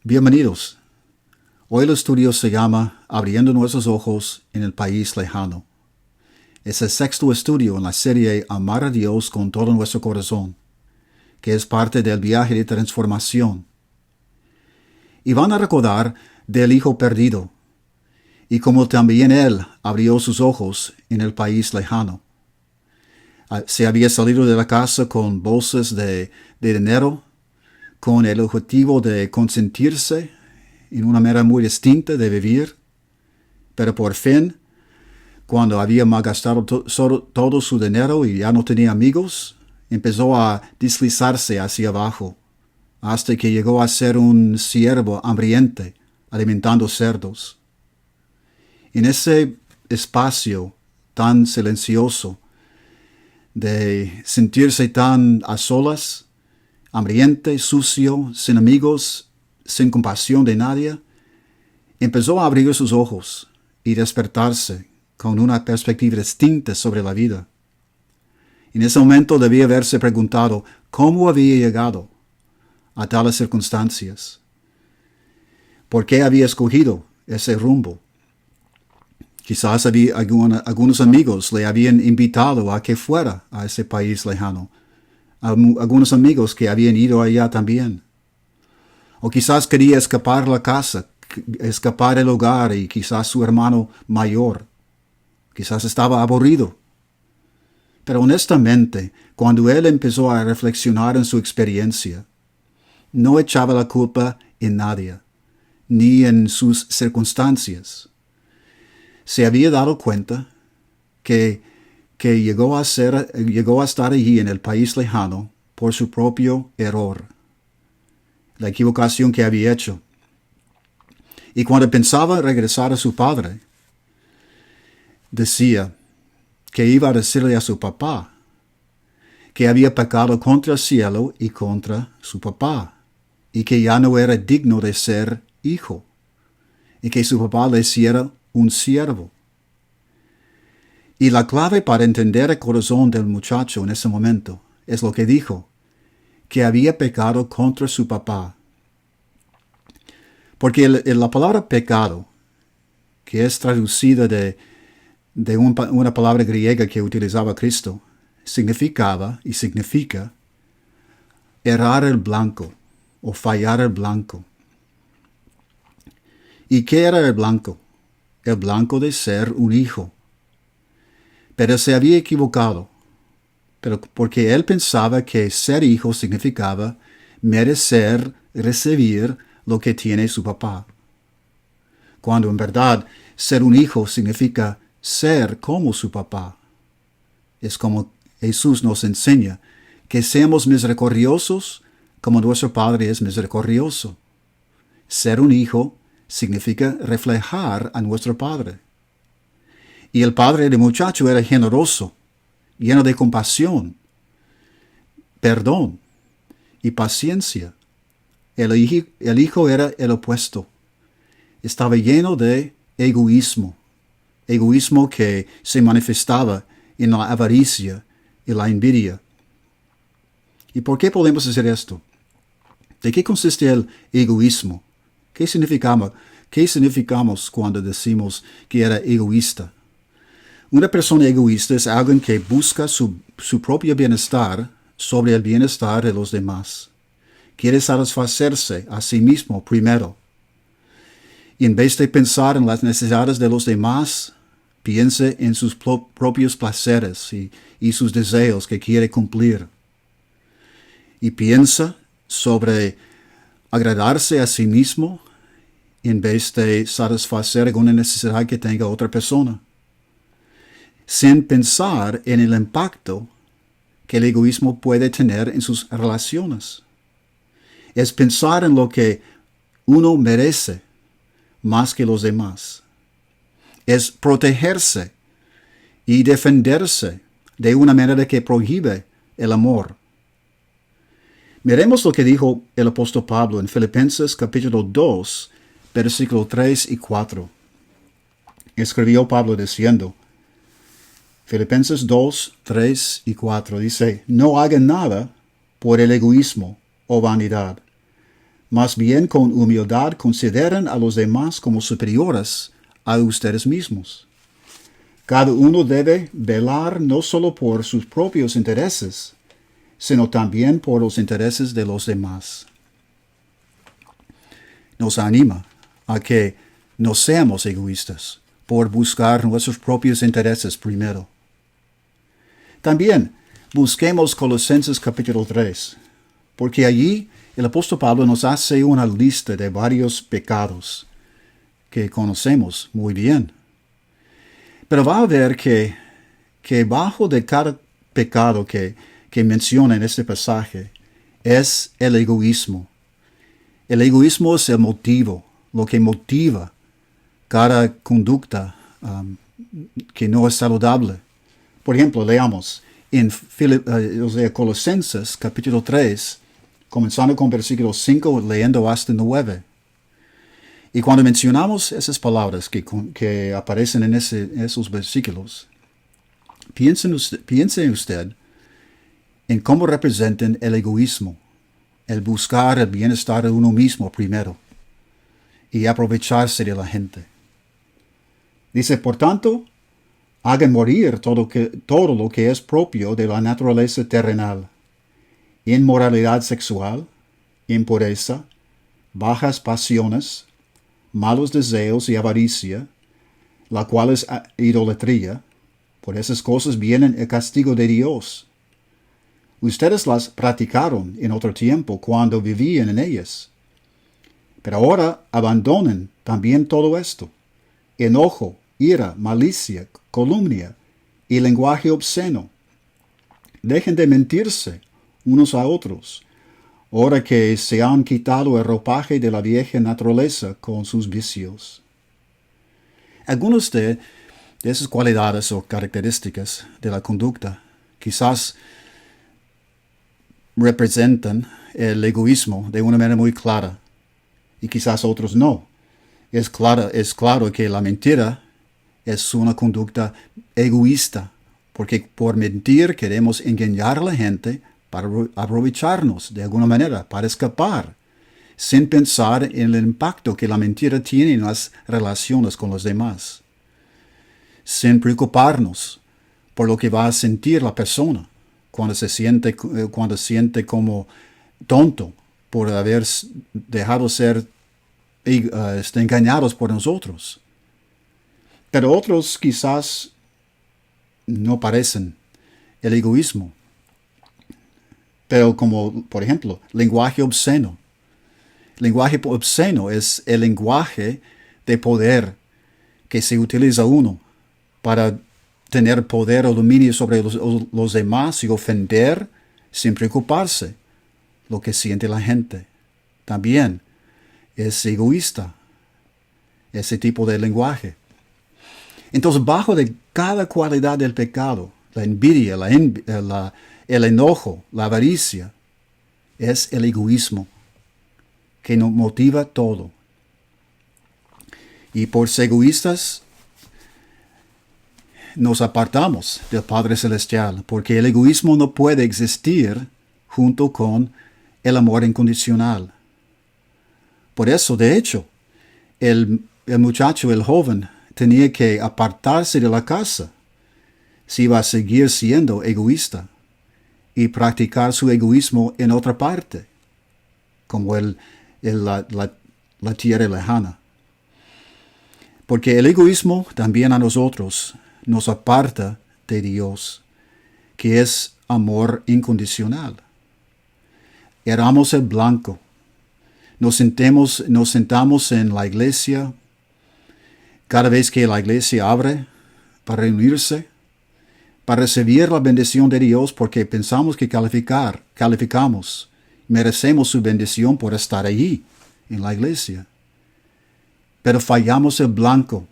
Bienvenidos. Hoy el estudio se llama Abriendo nuestros ojos en el país lejano. Es el sexto estudio en la serie Amar a Dios con todo nuestro corazón, que es parte del viaje de transformación. Y van a recordar del Hijo perdido, y como también Él abrió sus ojos en el país lejano. Se había salido de la casa con bolsas de dinero, con el objetivo de consentirse en una manera muy distinta de vivir, pero por fin, cuando había malgastado todo su dinero y ya no tenía amigos, empezó a deslizarse hacia abajo, hasta que llegó a ser un ciervo hambriente, alimentando cerdos. En ese espacio tan silencioso, de sentirse tan a solas, hambriente, sucio, sin amigos, sin compasión de nadie, empezó a abrir sus ojos y despertarse con una perspectiva distinta sobre la vida. En ese momento debía haberse preguntado cómo había llegado a tales circunstancias, por qué había escogido ese rumbo. Quizás algunos amigos le habían invitado a que fuera a ese país lejano. Algunos amigos que habían ido allá también. O quizás quería escapar la casa, escapar el hogar y quizás su hermano mayor. Quizás estaba aburrido. Pero honestamente, cuando él empezó a reflexionar en su experiencia, no echaba la culpa en nadie, ni en sus circunstancias. Se había dado cuenta que llegó a estar allí en el país lejano por su propio error, la equivocación que había hecho. Y cuando pensaba regresar a su padre, decía que iba a decirle a su papá que había pecado contra el cielo y contra su papá, y que ya no era digno de ser hijo, y que su papá le hiciera un siervo. Y la clave para entender el corazón del muchacho en ese momento es lo que dijo, que había pecado contra su papá. Porque la palabra pecado, que es traducida de una palabra griega que utilizaba Cristo, significaba y significa errar el blanco o fallar el blanco. ¿Y qué era el blanco? El blanco de ser un hijo. Pero se había equivocado, porque él pensaba que ser hijo significaba merecer recibir lo que tiene su papá. Cuando en verdad ser un hijo significa ser como su papá. Es como Jesús nos enseña, que seamos misericordiosos como nuestro Padre es misericordioso. Ser un hijo significa reflejar a nuestro Padre. Y el padre del muchacho era generoso, lleno de compasión, perdón y paciencia. El hijo era el opuesto. Estaba lleno de egoísmo que se manifestaba en la avaricia y la envidia. ¿Y por qué podemos hacer esto? ¿De qué consiste el egoísmo? ¿Qué significamos cuando decimos que era egoísta? Una persona egoísta es alguien que busca su propio bienestar sobre el bienestar de los demás. Quiere satisfacerse a sí mismo primero. Y en vez de pensar en las necesidades de los demás, piense en sus propios placeres y sus deseos que quiere cumplir. Y piensa sobre agradarse a sí mismo en vez de satisfacer alguna necesidad que tenga otra persona, sin pensar en el impacto que el egoísmo puede tener en sus relaciones. Es pensar en lo que uno merece más que los demás. Es protegerse y defenderse de una manera que prohíbe el amor. Miremos lo que dijo el apóstol Pablo en Filipenses capítulo 2, versículos 3 y 4. Escribió Pablo diciendo, Filipenses 2, 3 y 4 dice, no hagan nada por el egoísmo o vanidad. Más bien con humildad consideren a los demás como superiores a ustedes mismos. Cada uno debe velar no solo por sus propios intereses, sino también por los intereses de los demás. Nos anima a que no seamos egoístas por buscar nuestros propios intereses primero. También busquemos Colosenses capítulo 3, porque allí el apóstol Pablo nos hace una lista de varios pecados que conocemos muy bien. Pero va a ver que bajo de cada pecado que menciona en este pasaje es el egoísmo. El egoísmo es el motivo, lo que motiva cada conducta que no es saludable. Por ejemplo, leamos en Colosenses capítulo 3, comenzando con versículo 5, leyendo hasta 9. Y cuando mencionamos esas palabras que aparecen en esos versículos, piense usted en cómo representan el egoísmo, el buscar el bienestar de uno mismo primero y aprovecharse de la gente. Dice, por tanto, hagan morir todo lo que es propio de la naturaleza terrenal: inmoralidad sexual, impureza, bajas pasiones, malos deseos y avaricia, la cual es idolatría. Por esas cosas viene el castigo de Dios. Ustedes las practicaron en otro tiempo cuando vivían en ellas. Pero ahora abandonen también todo esto: enojo, ira, malicia, calumnia y lenguaje obsceno. Dejen de mentirse unos a otros, ahora que se han quitado el ropaje de la vieja naturaleza con sus vicios. Algunos de esas cualidades o características de la conducta quizás representan el egoísmo de una manera muy clara, y quizás otros no. Es claro que la mentira es una conducta egoísta, porque por mentir queremos engañar a la gente para aprovecharnos de alguna manera, para escapar, sin pensar en el impacto que la mentira tiene en las relaciones con los demás, sin preocuparnos por lo que va a sentir la persona cuando siente como tonto por haber dejado ser engañados por nosotros. Pero otros quizás no parecen el egoísmo. Pero como, por ejemplo, lenguaje obsceno. Lenguaje obsceno es el lenguaje de poder que se utiliza uno para tener poder o dominio sobre los demás y ofender sin preocuparse lo que siente la gente. También es egoísta ese tipo de lenguaje. Entonces, bajo de cada cualidad del pecado, la envidia, el enojo, la avaricia, es el egoísmo que nos motiva todo. Y por ser egoístas, nos apartamos del Padre Celestial, porque el egoísmo no puede existir junto con el amor incondicional. Por eso, de hecho, el muchacho, el joven, tenía que apartarse de la casa si iba a seguir siendo egoísta y practicar su egoísmo en otra parte, como la tierra lejana. Porque el egoísmo también a nosotros nos aparta de Dios, que es amor incondicional. Éramos el blanco. Nos sentamos en la iglesia cada vez que la iglesia abre para reunirse, para recibir la bendición de Dios, porque pensamos que calificamos, merecemos su bendición por estar allí en la iglesia. Pero fallamos el blanco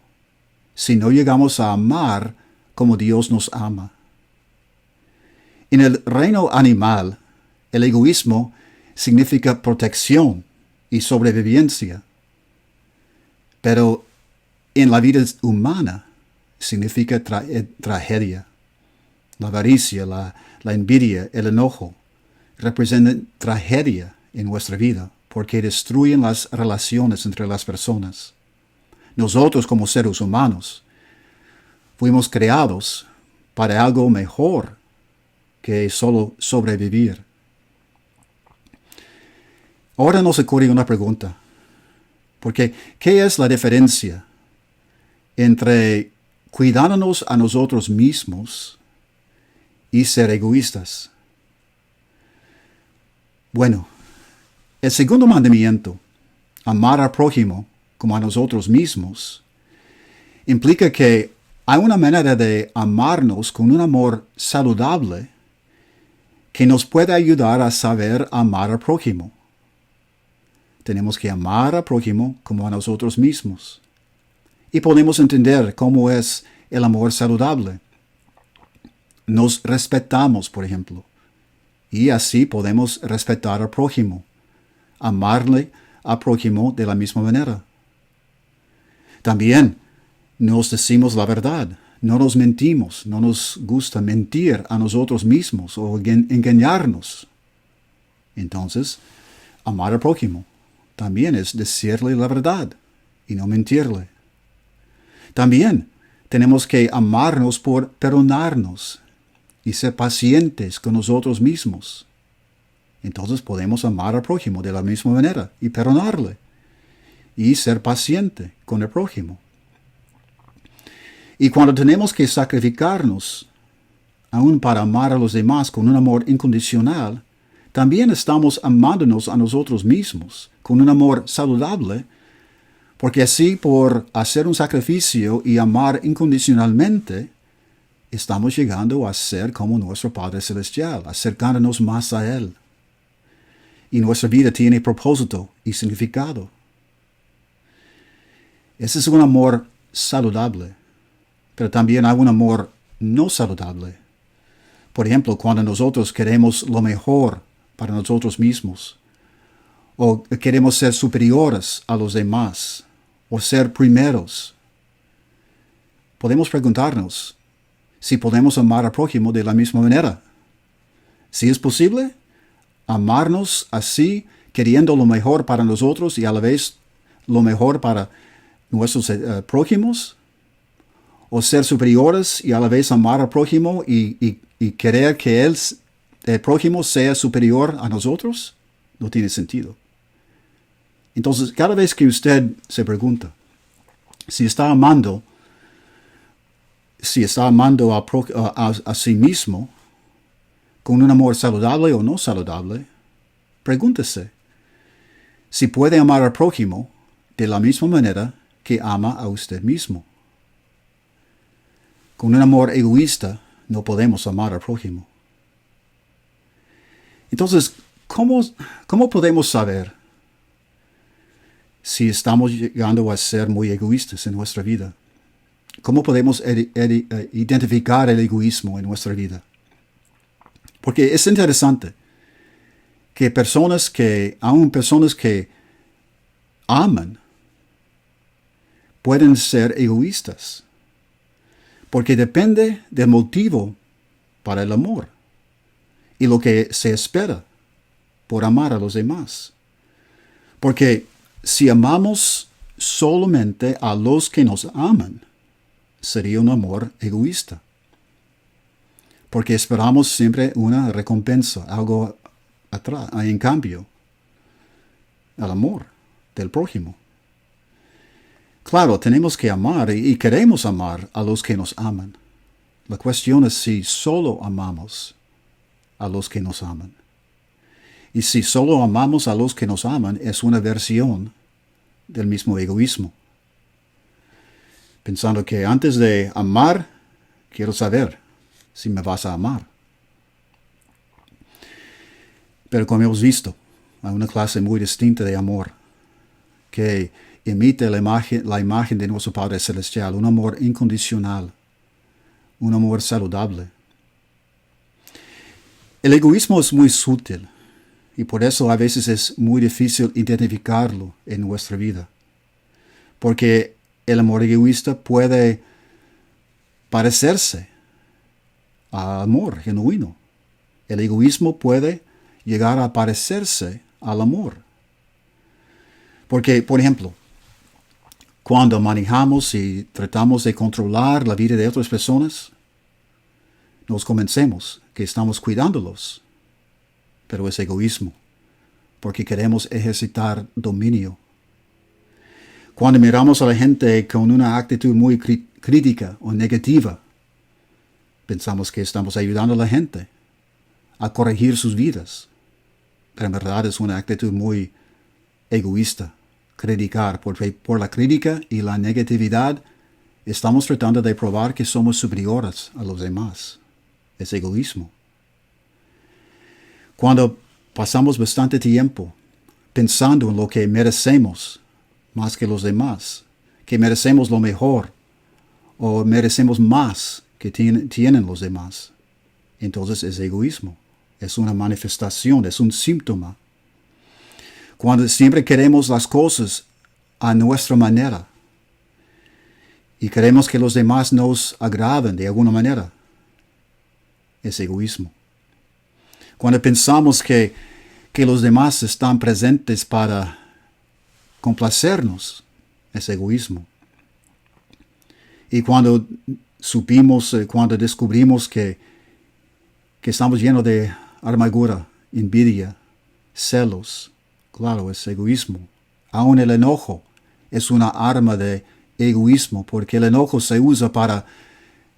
si no llegamos a amar como Dios nos ama. En el reino animal, el egoísmo significa protección y sobrevivencia. Pero en la vida humana significa tragedia. La avaricia, la envidia, el enojo representan tragedia en nuestra vida, porque destruyen las relaciones entre las personas. Nosotros como seres humanos fuimos creados para algo mejor que solo sobrevivir. Ahora nos ocurre una pregunta, porque ¿qué es la diferencia entre cuidándonos a nosotros mismos y ser egoístas? Bueno, el segundo mandamiento, amar al prójimo como a nosotros mismos, implica que hay una manera de amarnos con un amor saludable que nos puede ayudar a saber amar al prójimo. Tenemos que amar al prójimo como a nosotros mismos. Y podemos entender cómo es el amor saludable. Nos respetamos, por ejemplo, y así podemos respetar al prójimo, amarle al prójimo de la misma manera. También nos decimos la verdad, no nos mentimos, no nos gusta mentir a nosotros mismos o engañarnos. Entonces, amar al prójimo también es decirle la verdad y no mentirle. También tenemos que amarnos por perdonarnos y ser pacientes con nosotros mismos. Entonces podemos amar al prójimo de la misma manera y perdonarle y ser paciente con el prójimo. Y cuando tenemos que sacrificarnos, aún para amar a los demás con un amor incondicional, también estamos amándonos a nosotros mismos con un amor saludable, porque así por hacer un sacrificio y amar incondicionalmente, estamos llegando a ser como nuestro Padre Celestial, acercándonos más a Él. Y nuestra vida tiene propósito y significado. Ese es un amor saludable, pero también hay un amor no saludable. Por ejemplo, cuando nosotros queremos lo mejor para nosotros mismos, o queremos ser superiores a los demás, o ser primeros, podemos preguntarnos si podemos amar al prójimo de la misma manera. Si es posible, amarnos así, queriendo lo mejor para nosotros y a la vez lo mejor para nuestros prójimos, o ser superiores y a la vez amar al prójimo y querer que el prójimo sea superior a nosotros, no tiene sentido. Entonces, cada vez que usted se pregunta si está amando a sí mismo con un amor saludable o no saludable, pregúntese si puede amar al prójimo de la misma manera que ama a usted mismo. Con un amor egoísta no podemos amar al prójimo. Entonces, ¿cómo podemos saber si estamos llegando a ser muy egoístas en nuestra vida? ¿Cómo podemos identificar el egoísmo en nuestra vida? Porque es interesante que aun personas que aman, pueden ser egoístas. Porque depende del motivo para el amor y lo que se espera por amar a los demás. Porque si amamos solamente a los que nos aman, sería un amor egoísta. Porque esperamos siempre una recompensa, algo atrás, en cambio, al amor del prójimo. Claro, tenemos que amar y queremos amar a los que nos aman. La cuestión es si solo amamos a los que nos aman. Y si solo amamos a los que nos aman, es una versión del mismo egoísmo. Pensando que antes de amar, quiero saber si me vas a amar. Pero como hemos visto, hay una clase muy distinta de amor que imita la imagen de nuestro Padre Celestial, un amor incondicional, un amor saludable. El egoísmo es muy sutil y por eso a veces es muy difícil identificarlo en nuestra vida. Porque el amor egoísta puede parecerse al amor genuino. El egoísmo puede llegar a parecerse al amor. Porque, por ejemplo, cuando manejamos y tratamos de controlar la vida de otras personas, nos convencemos que estamos cuidándolos, pero es egoísmo, porque queremos ejercitar dominio. Cuando miramos a la gente con una actitud muy crítica o negativa, pensamos que estamos ayudando a la gente a corregir sus vidas, pero en verdad es una actitud muy egoísta. Criticar, porque por la crítica y la negatividad estamos tratando de probar que somos superiores a los demás. Es egoísmo. Cuando pasamos bastante tiempo pensando en lo que merecemos más que los demás, que merecemos lo mejor o merecemos más que tienen los demás, entonces es egoísmo. Es una manifestación, es un síntoma. Cuando siempre queremos las cosas a nuestra manera y queremos que los demás nos agraden de alguna manera, es egoísmo. Cuando pensamos que los demás están presentes para complacernos, es egoísmo. Y cuando cuando descubrimos que estamos llenos de amargura, envidia, celos, claro, es egoísmo. Aún el enojo es una arma de egoísmo, porque el enojo se usa para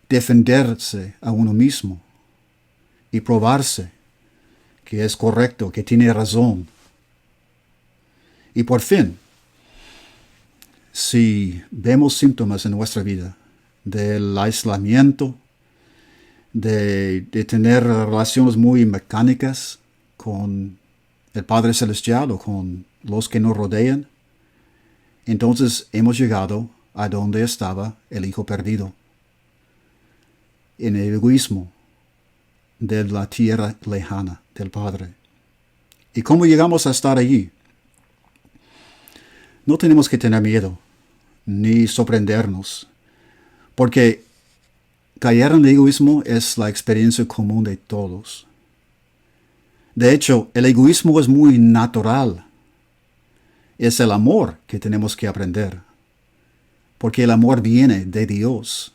defenderse a uno mismo y probarse que es correcto, que tiene razón. Y por fin, si vemos síntomas en nuestra vida del aislamiento, de tener relaciones muy mecánicas con el Padre Celestial o con los que nos rodean, entonces hemos llegado a donde estaba el Hijo perdido, en el egoísmo de la tierra lejana del Padre. ¿Y cómo llegamos a estar allí? No tenemos que tener miedo, ni sorprendernos, porque caer en el egoísmo es la experiencia común de todos. De hecho, el egoísmo es muy natural. Es el amor que tenemos que aprender, porque el amor viene de Dios.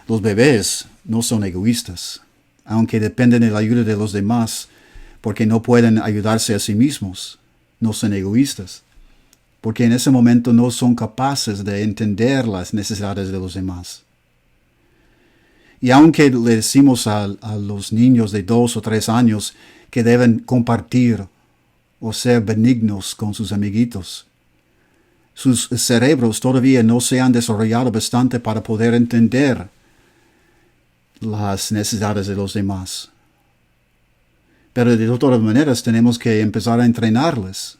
Los bebés no son egoístas, aunque dependen de la ayuda de los demás, porque no pueden ayudarse a sí mismos. No son egoístas, porque en ese momento no son capaces de entender las necesidades de los demás. Y aunque le decimos a los niños de 2 o 3 años que deben compartir o ser benignos con sus amiguitos, sus cerebros todavía no se han desarrollado bastante para poder entender las necesidades de los demás. Pero de todas maneras tenemos que empezar a entrenarles.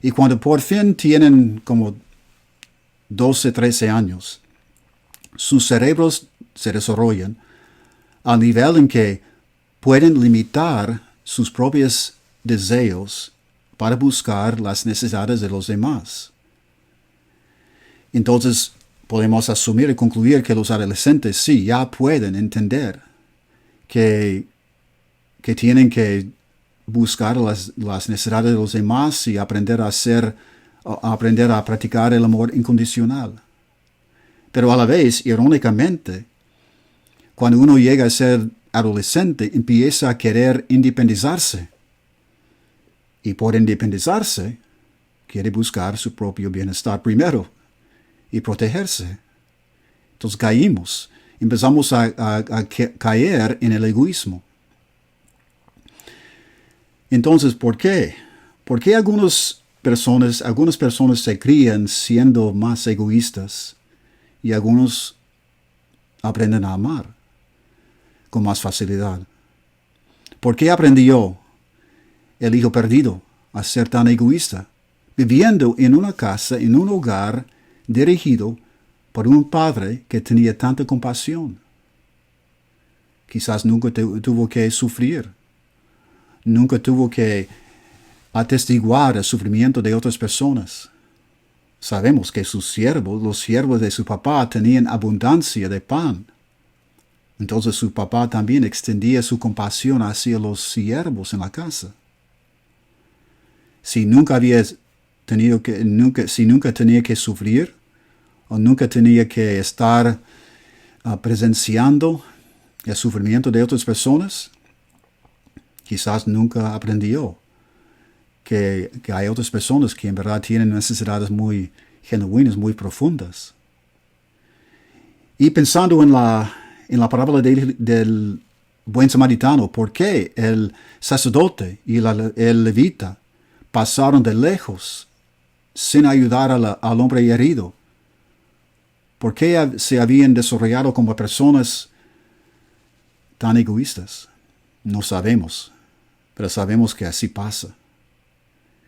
Y cuando por fin tienen como 12, 13 años, sus cerebros se desarrollan al nivel en que pueden limitar sus propios deseos para buscar las necesidades de los demás. Entonces podemos asumir y concluir que los adolescentes sí ya pueden entender que tienen que buscar las necesidades de los demás y aprender a practicar el amor incondicional. Pero a la vez, irónicamente, cuando uno llega a ser adolescente, empieza a querer independizarse. Y por independizarse, quiere buscar su propio bienestar primero y protegerse. Entonces caímos, empezamos a caer en el egoísmo. Entonces, ¿por qué? ¿Por qué algunas personas se crían siendo más egoístas y algunos aprenden a amar con más facilidad? ¿Por qué aprendió el hijo perdido a ser tan egoísta, viviendo en una casa, en un hogar dirigido por un padre que tenía tanta compasión? Quizás nunca tuvo que sufrir, nunca tuvo que atestiguar el sufrimiento de otras personas. Sabemos que los siervos de su papá, tenían abundancia de pan. Entonces su papá también extendía su compasión hacia los siervos en la casa. si nunca tenía que sufrir o nunca tenía que estar presenciando el sufrimiento de otras personas, quizás nunca aprendió que hay otras personas que en verdad tienen necesidades muy genuinas, muy profundas. Y pensando en la parábola del buen samaritano, ¿por qué el sacerdote y el levita pasaron de lejos sin ayudar al hombre herido? ¿Por qué se habían desarrollado como personas tan egoístas? No sabemos, pero sabemos que así pasa.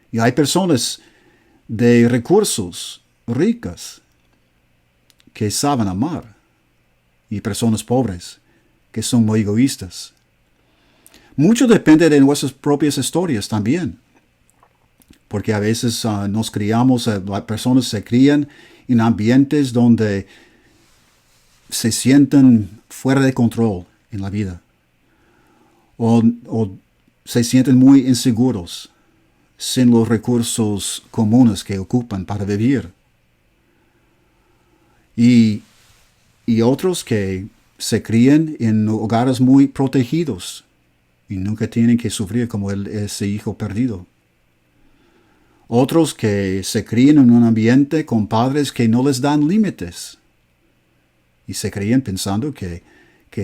Y hay personas de recursos ricas que saben amar, y personas pobres que son muy egoístas. Mucho depende de nuestras propias historias también, porque a veces nos criamos, las personas se crían en ambientes donde se sienten fuera de control en la vida, o se sienten muy inseguros sin los recursos comunes que ocupan para vivir. Y otros que se crían en hogares muy protegidos y nunca tienen que sufrir como ese hijo perdido. Otros que se crían en un ambiente con padres que no les dan límites y se crían pensando que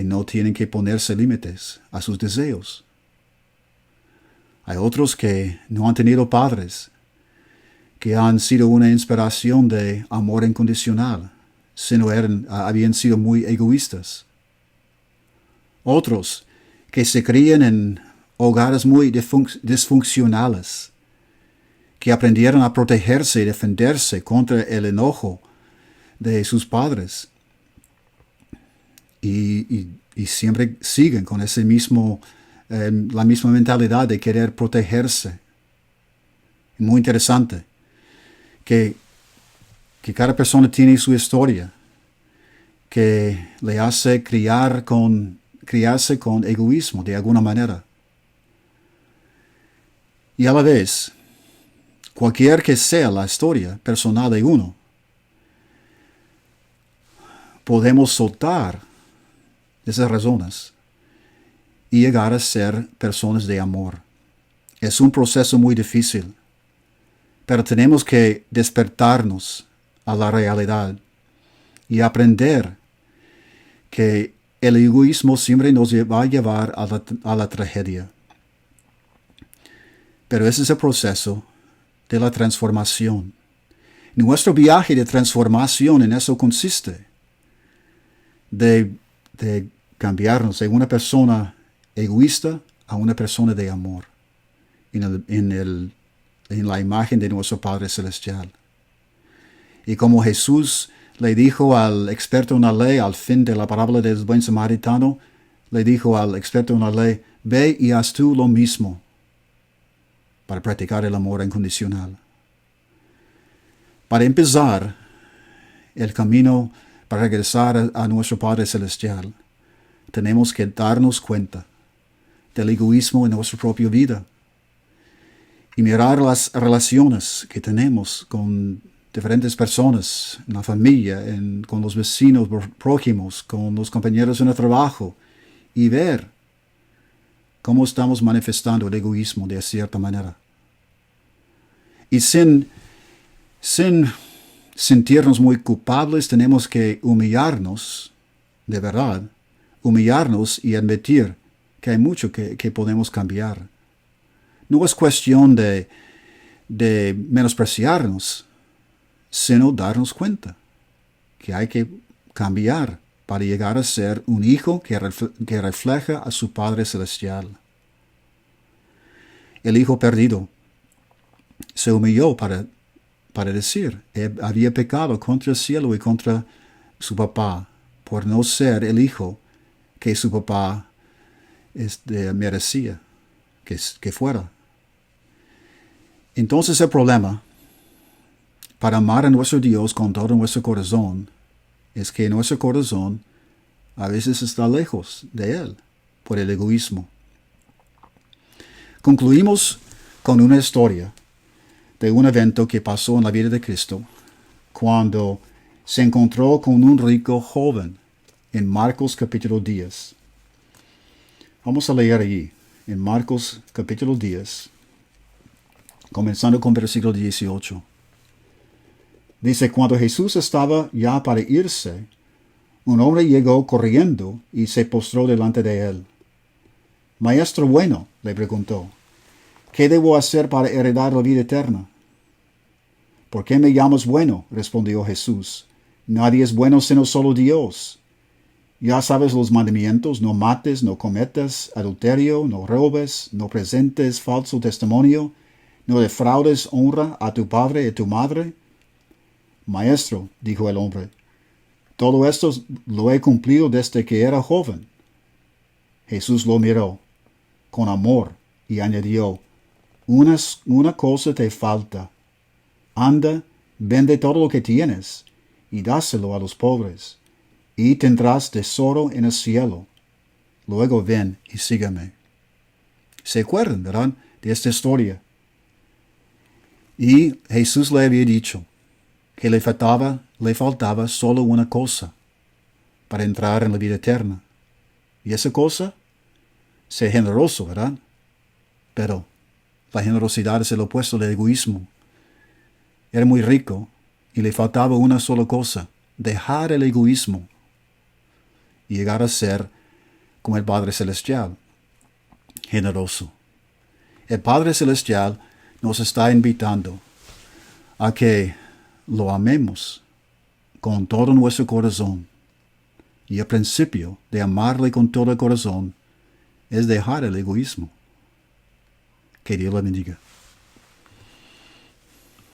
no tienen que ponerse límites a sus deseos. Hay otros que no han tenido padres que han sido una inspiración de amor incondicional, sino habían sido muy egoístas. Otros que se crían en hogares muy disfuncionales, que aprendieron a protegerse y defenderse contra el enojo de sus padres. Y siempre siguen con ese la misma mentalidad de querer protegerse. Muy interesante que cada persona tiene su historia que le hace criarse con egoísmo de alguna manera. Y a la vez, cualquier que sea la historia personal de uno, podemos soltar esas razones y llegar a ser personas de amor. Es un proceso muy difícil, pero tenemos que despertarnos a la realidad y aprender que el egoísmo siempre nos va a llevar a la tragedia. Pero ese es el proceso de la transformación. Nuestro viaje de transformación en eso consiste de cambiarnos de una persona egoísta a una persona de amor en la imagen de nuestro Padre Celestial. Y como Jesús le dijo al experto en la ley, al fin de la parábola del buen samaritano, le dijo al experto en la ley, ve y haz tú lo mismo para practicar el amor incondicional. Para empezar el camino para regresar a nuestro Padre Celestial, tenemos que darnos cuenta del egoísmo en nuestra propia vida y mirar las relaciones que tenemos con diferentes personas, en la familia, con los vecinos prójimos, con los compañeros en el trabajo, y ver cómo estamos manifestando el egoísmo de cierta manera. Y sin sentirnos muy culpables, tenemos que humillarnos, de verdad, humillarnos y admitir que hay mucho que podemos cambiar. No es cuestión de menospreciarnos, sino darnos cuenta que hay que cambiar para llegar a ser un hijo que refleja a su Padre Celestial. El hijo perdido se humilló para decir, había pecado contra el cielo y contra su papá por no ser el hijo que su papá merecía que fuera. Entonces el problema para amar a nuestro Dios con todo nuestro corazón es que nuestro corazón a veces está lejos de Él por el egoísmo. Concluimos con una historia de un evento que pasó en la vida de Cristo cuando se encontró con un rico joven en Marcos capítulo 10. Vamos a leer allí, en Marcos capítulo 10, comenzando con versículo 18. Dice, cuando Jesús estaba ya para irse, un hombre llegó corriendo y se postró delante de él. Maestro bueno, le preguntó, ¿qué debo hacer para heredar la vida eterna? ¿Por qué me llamas bueno? Respondió Jesús. Nadie es bueno sino solo Dios. Ya sabes los mandamientos, no mates, no cometas adulterio, no robes, no presentes falso testimonio, no defraudes honra a tu padre y a tu madre. Maestro, dijo el hombre, todo esto lo he cumplido desde que era joven. Jesús lo miró con amor y añadió, una cosa te falta. Anda, vende todo lo que tienes y dáselo a los pobres, y tendrás tesoro en el cielo. Luego ven y sígueme. ¿Se acuerdan, verdad, de esta historia? Y Jesús le había dicho que le faltaba solo una cosa para entrar en la vida eterna. Y esa cosa, ser generoso, ¿verdad? Pero la generosidad es el opuesto del egoísmo. Era muy rico y le faltaba una sola cosa, dejar el egoísmo y llegar a ser como el Padre Celestial, generoso. El Padre Celestial nos está invitando a que lo amemos con todo nuestro corazón. Y el principio de amarle con todo el corazón es dejar el egoísmo. Que Dios le bendiga.